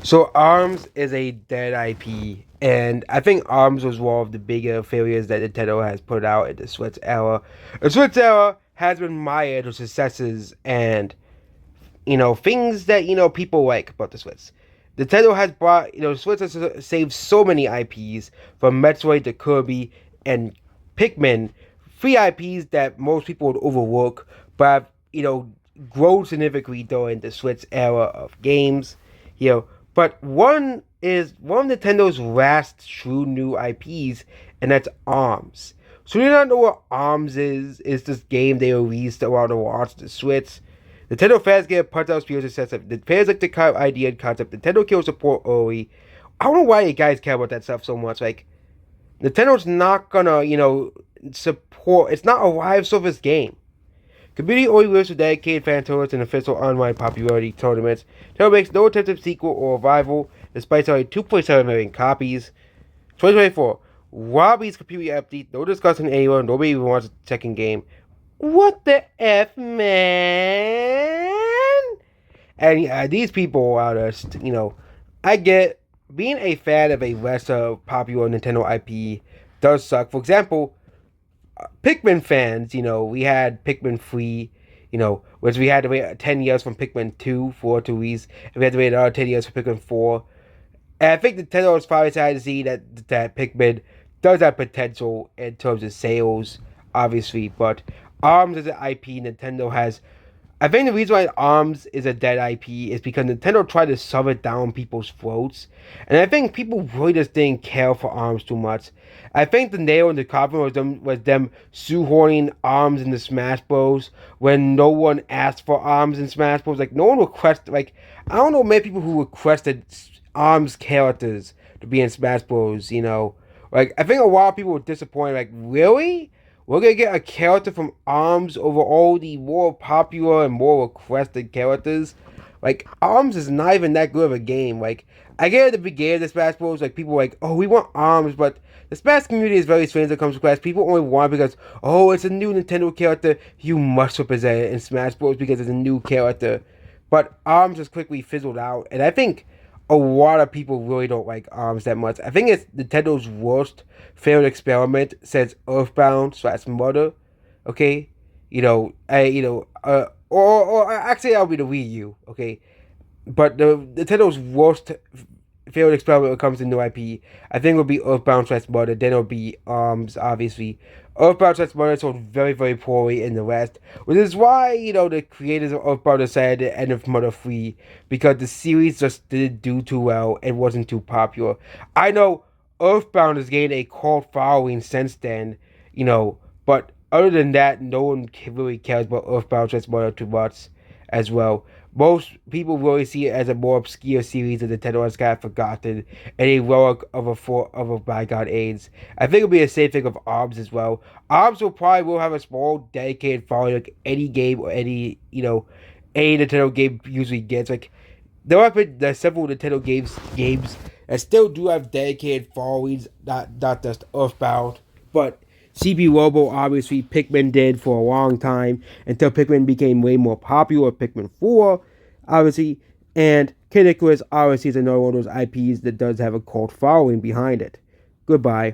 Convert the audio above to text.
So ARMS is a dead IP, and I think ARMS was one of the bigger failures that Nintendo has put out in the Switch era. The Switch era has been mired with successes and things that people like about the Switch. Nintendo has brought Switch has saved so many IPs from Metroid to Kirby and Pikmin, three IPs that most people would overlook, but have grown significantly during the Switch era of games. You know, but one is one of Nintendo's last true new IPs, and that's ARMS. So you don't know what ARMS is? It's this game they released around the launch of the Switch. Nintendo fans get pumped out spiritual sense of the fans like the kind of idea and concept. Nintendo kills support early. I don't know why you guys care about that stuff so much. Like Nintendo's not gonna, support. It's not a live service game. Community only lives with dedicated fan tournaments and official online popularity tournaments. Nintendo makes no attempt at sequel or revival, despite selling 2.7 million copies. 2024. Lobby's completely empty. No discussing anyone. Nobody even wants a second game. What the F, man? And these people are just, I get being a fan of a lesser popular Nintendo IP does suck. For example, Pikmin fans, we had Pikmin 3, which we had to wait 10 years from Pikmin 2 for to release, and we had to wait another 10 years for Pikmin 4. And I think Nintendo is finally excited to see that Pikmin does have potential in terms of sales, obviously, but ARMS as an IP, Nintendo has. I think the reason why ARMS is a dead IP is because Nintendo tried to shove it down people's throats, and I think people really just didn't care for ARMS too much. I think the nail in the coffin was them shoehorning ARMS into Smash Bros. When no one asked for ARMS in Smash Bros. Like no one requested. Like I don't know many people who requested ARMS characters to be in Smash Bros. Like I think a lot of people were disappointed. Like really? We're gonna get a character from ARMS over all the more popular and more requested characters. Like ARMS is not even that good of a game. Like I get at the beginning of the Smash Bros. Like people were like, oh, we want ARMS, but the Smash community is very strange when it comes to Smash. People only want it because it's a new Nintendo character. You must represent it in Smash Bros. Because it's a new character. But ARMS has quickly fizzled out, and I think a lot of people really don't like ARMS that much. I think it's Nintendo's worst failed experiment since Earthbound/Mother. Okay, or actually that'll be the Wii U. Okay, but the Nintendo's worst failed experiment when it comes to new IP, I think it will be Earthbound/Mother. Then it'll be ARMS, obviously. Earthbound/Mother sold very, very poorly in the West, which is why, the creators of Earthbound decided to end of Mother 3, because the series just didn't do too well and wasn't too popular. I know Earthbound has gained a cult following since then, but other than that, no one really cares about Earthbound/Mother too much as well. Most people really see it as a more obscure series that Nintendo has got forgotten and a relic of a bygone age. I think it'll be a same thing of ARMS as well. ARMS will have a small dedicated following like any game or any Nintendo game usually gets. Like there's several Nintendo games that still do have dedicated followings, not just Earthbound, but CB Robo, obviously, Pikmin did for a long time until Pikmin became way more popular. Pikmin 4, obviously, and Kid Icarus, obviously, is another one of those IPs that does have a cult following behind it. Goodbye.